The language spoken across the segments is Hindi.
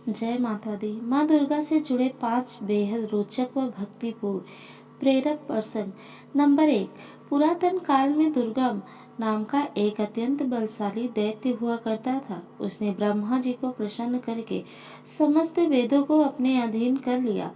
जय माता दी। माँ दुर्गा से जुड़े 5 बेहद रोचक व भक्तिपूर्ण प्रेरक प्रसंग। नंबर 1। पुरातन काल में दुर्गम नाम का एक अत्यंत बलशाली दैत्य हुआ करता था। उसने ब्रह्मा जी को प्रसन्न करके समस्त वेदों को अपने अधीन कर लिया,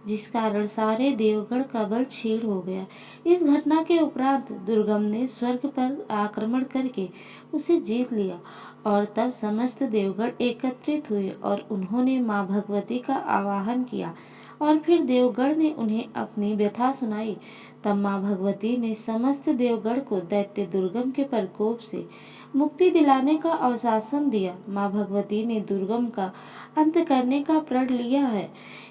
जिस कारण सारे देवगण का बल क्षीण हो गया। इस घटना के उपरांत दुर्गम ने स्वर्ग पर आक्रमण करके उसे जीत लिया और तब समस्त देवगण एकत्रित हुए और उन्होंने माँ भगवती का आवाहन किया और फिर देवगण ने उन्हें अपनी व्यथा सुनाई। तब माँ भगवती ने समस्त देवगण को दैत्य दुर्गम के प्रकोप से मुक्ति दिलाने का आश्वासन दिया। माँ भगवती ने दुर्गम का अंत करने का प्रण लिया है।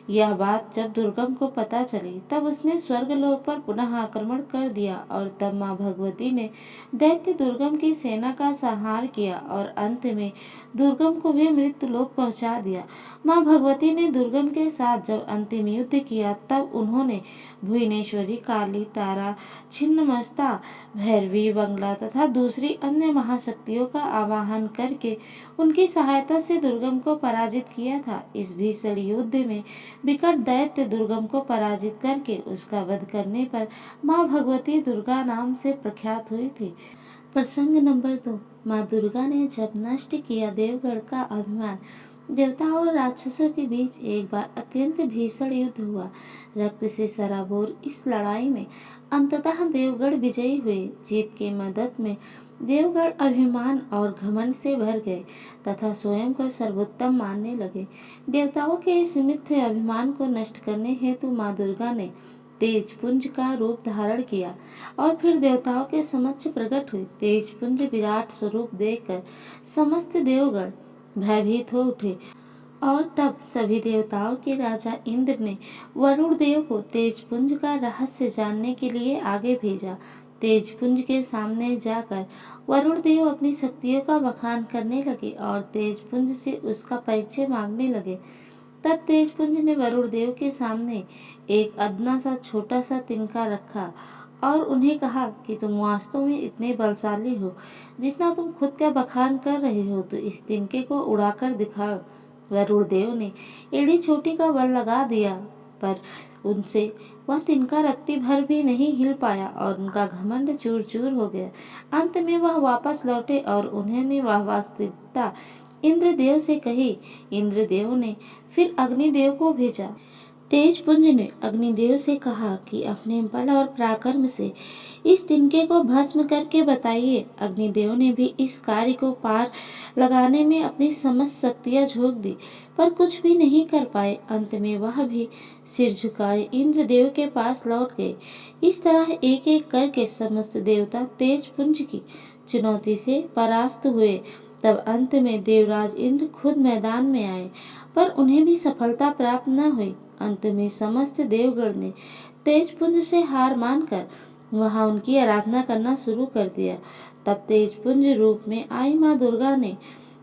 यह बात जब दुर्गम को पता चली तब उसने स्वर्गलोक पर पुनः आक्रमण कर दिया और तब माँ भगवती ने दैत्य दुर्गम की सेना का संहार किया और अंत में दुर्गम को भी मृत्यु लोक पहुंचा दिया। माँ भगवती ने दुर्गम के साथ जब अंतिम युद्ध किया तब उन्होंने भुवनेश्वरी, काली, तारा, छिन्नमस्ता, भैरवी, बंगला तथा दूसरी अन्य महाशक्तियों का आवाहन करके उनकी सहायता से दुर्गम को पराजित किया था। इस भीषण युद्ध में विकट दैत्य दुर्गम को पराजित करके उसका वध करने पर माँ भगवती दुर्गा नाम से प्रख्यात हुई थी। प्रसंग नंबर 2। माँ दुर्गा ने जब नष्ट किया देवगढ़ का अभिमान, देवताओं और राक्षसों के बीच एक बार अत्यंत भीषण युद्ध हुआ। रक्त से सराबोर इस लड़ाई में अंततः देवगढ़ विजयी हुए। जीत की मदद में देवगढ़ अभिमान और घमंड से भर गए तथा स्वयं को सर्वोत्तम मानने लगे। देवताओं के इस मिथ्या अभिमान को नष्ट करने हेतु माँ दुर्गा ने तेज पुंज का रूप धारण किया और फिर देवताओं के समक्ष प्रकट हुई। तेज पुंज विराट स्वरूप देखकर समस्त देवगण भयभीत हो उठे और तब सभी देवताओं के राजा इंद्र ने वरुण देव को तेजपुंज का रहस्य जानने के लिए आगे भेजा। तेजपुंज के सामने जाकर वरुण देव अपनी शक्तियों का बखान करने लगे और तेजपुंज से उसका परिचय मांगने लगे। तब तेजपुंज ने वरुण देव के सामने एक अदना सा छोटा सा तिनका रखा और उन्हें कहा कि तुम वास्तव में इतने बलशाली हो जितना तुम खुद का बखान कर रहे हो, तो इस तिनके को उड़ाकर दिखाओ। वरुण देव ने एड़ी चोटी का बल लगा दिया पर उनसे वह तिनका रत्ती भर भी नहीं हिल पाया और उनका घमंड चूर चूर हो गया। अंत में वह वापस लौटे और उन्होंने वह वास्तविकता इंद्रदेव से कही। इंद्रदेव ने फिर अग्निदेव को भेजा। तेजपुंज ने अग्निदेव से कहा कि अपने बल और पराक्रम से इस तिनके को भस्म करके बताइए। अग्निदेव ने भी इस कार्य को पार लगाने में अपनी समस्त शक्तियां झोंक दी पर कुछ भी नहीं कर पाए। अंत में वह भी सिर झुकाए इंद्रदेव के पास लौट गए। इस तरह एक एक करके समस्त देवता तेजपुंज की चुनौती से परास्त हुए। तब अंत में देवराज इंद्र खुद मैदान में आए पर उन्हें भी सफलता प्राप्त न हुई। अंत में समस्त देवगण ने तेजपुंज से हार मानकर वहां उनकी आराधना करना शुरू कर दिया। तब तेजपुंज रूप में आई माँ दुर्गा ने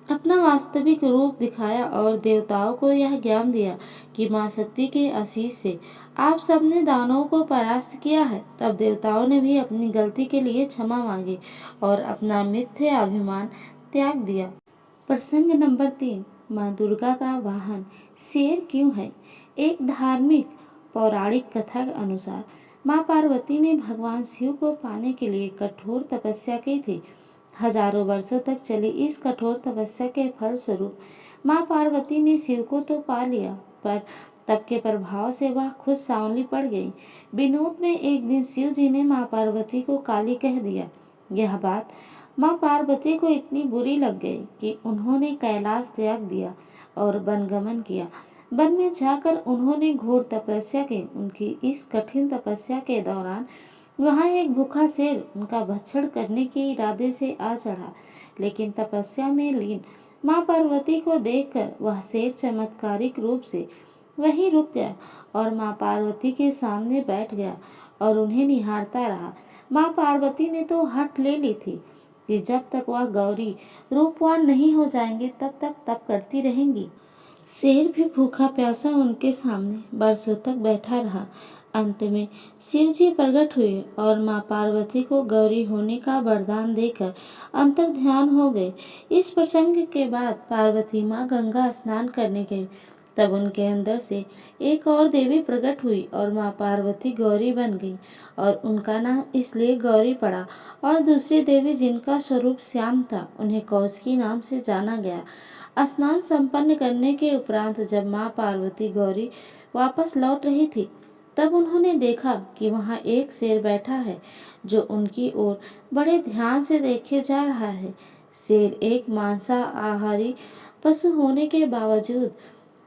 अपना वास्तविक रूप दिखाया और देवताओं को यह ज्ञान दिया कि माँ शक्ति के आशीष से आप सबने दानवों को परास्त किया है। तब देवताओं ने भी अपनी गलती के लिए क्षमा मांगी और अपना मिथ्या अभिमान त्याग दिया। प्रसंग नंबर 3। माँ दुर्गा का वाहन शेर क्यों है? एक धार्मिक पौराणिक कथा के अनुसार माँ पार्वती ने भगवान शिव को पाने के लिए कठोर तपस्या की थी। हजारों वर्षों तक चली इस कठोर तपस्या के फलस्वरूप माँ पार्वती ने शिव को तो पा लिया पर तप के प्रभाव से वह खुद सांवली पड़ गई। विनोद में एक दिन शिव जी ने माँ पार्वती को काली कह दिया। यह बात माँ पार्वती को इतनी बुरी लग गई कि उन्होंने कैलाश त्याग दिया और वनगमन किया। वन में जाकर उन्होंने घोर तपस्या की। उनकी इस कठिन तपस्या के दौरान वहां एक भूखा शेर उनका भक्षण करने के इरादे से आ चढ़ा, लेकिन तपस्या में लीन माँ पार्वती को देखकर वह शेर चमत्कारिक रूप से वहीं रुक गया और माँ पार्वती के सामने बैठ गया और उन्हें निहारता रहा। माँ पार्वती ने तो हठ ले ली थी कि जब तक वह गौरी रूपवान नहीं हो जाएंगे तब तक तप करती रहेंगी। शेर भी भूखा प्यासा उनके सामने बरसों तक बैठा रहा। अंत में शिव जी प्रकट हुए और माँ पार्वती को गौरी होने का वरदान देकर अंतर ध्यान हो गए। इस प्रसंग के बाद पार्वती माँ गंगा स्नान करने गई। तब उनके अंदर से एक और देवी प्रकट हुई और माँ पार्वती गौरी बन गई और उनका नाम इसलिए गौरी पड़ा। और दूसरी देवी जिनका स्वरूप श्याम था उन्हें कौशिकी नाम से जाना गया। स्नान संपन्न करने के उपरांत जब माँ पार्वती गौरी वापस लौट रही थी तब उन्होंने देखा कि वहाँ एक शेर बैठा है जो उनकी ओर बड़े ध्यान से देखे जा रहा है। शेर एक मांसाहारी पशु होने के बावजूद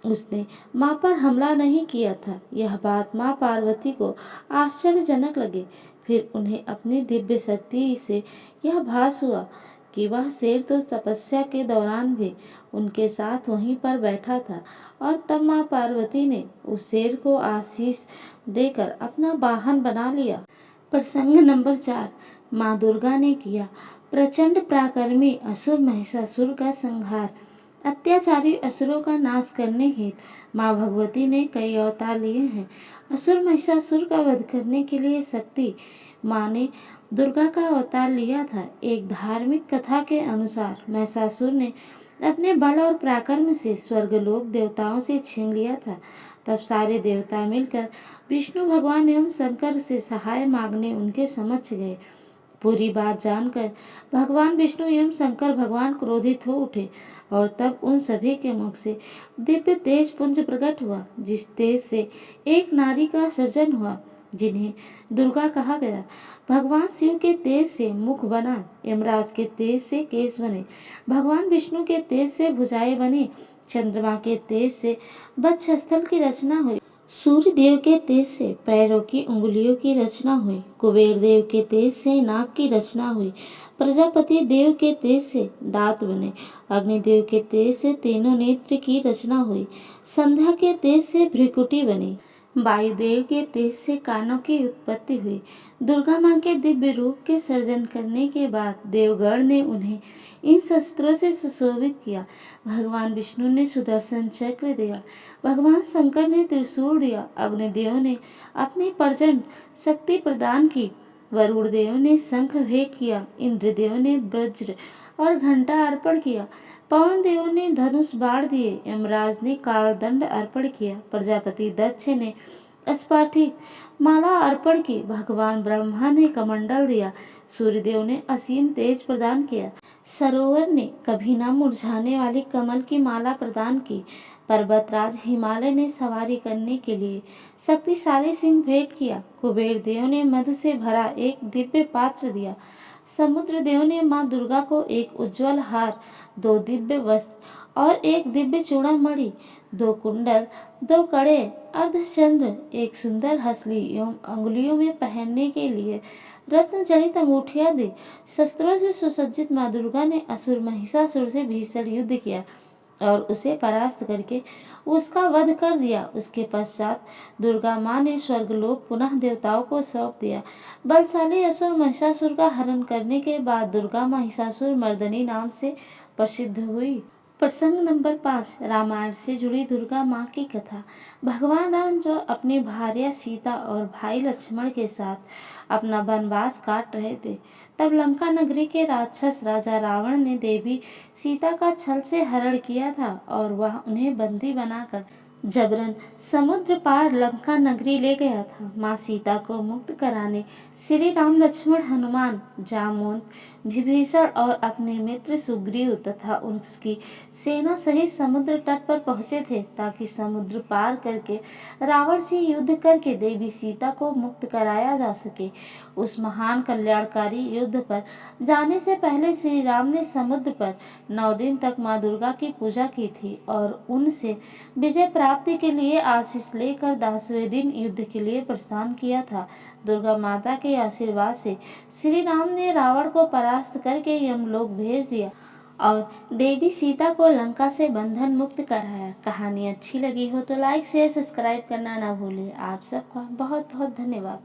उसने माँ पर हमला नहीं किया था। यह बात माँ पार्वती को आश्चर्यजनक लगी। फिर उन्हें अपनी दिव्य शक्ति से यह भास हुआ कि वह शेर तो तपस्या के दौरान भी उनके साथ वहीं पर बैठा था। और तब माँ पार्वती ने उस शेर को आशीष देकर अपना वाहन बना लिया। प्रसंग नंबर 4। माँ दुर्गा ने किया प्रचंड पराक्रमी असुर महिषासुर का संहार। अत्याचारी असुरों का नाश करने हेतु माँ भगवती ने कई अवतार लिए हैं। असुर महिषासुर का वध करने के लिए शक्ति माँ ने दुर्गा का अवतार लिया था। एक धार्मिक कथा के अनुसार महिषासुर ने अपने बल और पराक्रम से स्वर्गलोक देवताओं से छीन लिया था। तब सारे देवता मिलकर विष्णु भगवान एवं शंकर से सहाय मांगने उनके समक्ष गए। पूरी बात जानकर भगवान विष्णु एवं शंकर भगवान क्रोधित हो उठे और तब उन सभी के मुख से दिव्य तेज पुंज प्रकट हुआ, जिस तेज से एक नारी का सृजन हुआ जिन्हें दुर्गा कहा गया। भगवान शिव के तेज से मुख बना, यमराज के तेज से केश बने, भगवान विष्णु के तेज से भुजाएं बनी, चंद्रमा के तेज से वक्षस्थल की रचना हुई, सूर्य देव के तेज से पैरों की उंगलियों की रचना हुई, कुबेर देव के तेज से नाक की रचना हुई, प्रजापति देव के तेज से दांत बने, अग्निदेव के तेज से तीनों नेत्र की रचना हुई, संध्या के तेज से भ्रिकुटी बनी, वायुदेव के तेज से कानों की उत्पत्ति हुई। दुर्गा माँ के दिव्य रूप के सर्जन करने के बाद देवगण ने उन्हें इन शस्त्रों से सुशोभित किया। भगवान विष्णु ने सुदर्शन चक्र दिया, भगवान शंकर ने त्रिशूल दिया, अग्निदेव ने अपनी प्रचंड शक्ति प्रदान की, वरुण देव ने शंख भेंट किया, इंद्रदेव ने वज्र और घंटा अर्पण किया, पवन देव ने धनुष बाण दिए, यमराज ने कालदंड अर्पण किया, प्रजापति दक्ष ने स्फटिक माला अर्पण की, भगवान ब्रह्मा ने कमंडल दिया, सूर्यदेव ने असीम तेज प्रदान किया, सरोवर ने कभी न मुरझाने वाली कमल की माला प्रदान की, पर्वतराज हिमालय ने सवारी करने के लिए शक्तिशाली सिंह भेंट किया, कुबेर देव ने मधु से भरा एक दिव्य पात्र दिया, समुद्र देव ने माँ दुर्गा को एक उज्जवल हार, 2 दिव्य वस्त्र और एक दिव्य चूड़ामणि, 2 कुंडल, 2 कड़े, अर्धचंद्र, एक सुंदर हंसली एवं अंगुलियों में पहनने के लिए रत्न जड़ित अंगूठियां दी। शस्त्रों से सुसज्जित माँ दुर्गा ने असुर महिषासुर से भीषण युद्ध किया और उसे परास्त करके उसका वध कर दिया। उसके पश्चात दुर्गा माँ ने स्वर्गलोक पुनः देवताओं को सौंप दिया। बलशाली असुर महिषासुर का हरण करने के बाद दुर्गा महिषासुर मर्दनी नाम से प्रसिद्ध हुई। प्रसंग नंबर 5। रामायण से जुड़ी दुर्गा माँ की कथा। भगवान राम जो अपनी भार्या सीता और भाई लक्ष्मण के साथ अपना वनवास काट रहे थे, तब लंका नगरी के राक्षस राजा रावण ने देवी सीता का छल से हरण किया था और वह उन्हें बंदी बनाकर जबरन समुद्र पार लंका नगरी ले गया था। माँ सीता को मुक्त कराने श्री राम लक्ष्मण हनुमान जामवंत विभीषण और अपने मित्र सुग्रीव तथा उसकी सेना सहित समुद्र तट पर पहुंचे थे ताकि समुद्र पार करके रावण से युद्ध करके देवी सीता को मुक्त कराया जा सके। उस महान कल्याणकारी युद्ध पर जाने से पहले श्री राम ने समुद्र पर 9 दिन तक माँ दुर्गा की पूजा की थी और उनसे विजय प्राप्ति के लिए आशीष लेकर 10वें दिन युद्ध के लिए प्रस्थान किया था। दुर्गा माता के आशीर्वाद से श्री राम ने रावण को परास्त करके यमलोक भेज दिया और देवी सीता को लंका से बंधन मुक्त कराया। कहानी अच्छी लगी हो तो लाइक शेयर सब्सक्राइब करना ना भूलें। आप सबका बहुत बहुत धन्यवाद।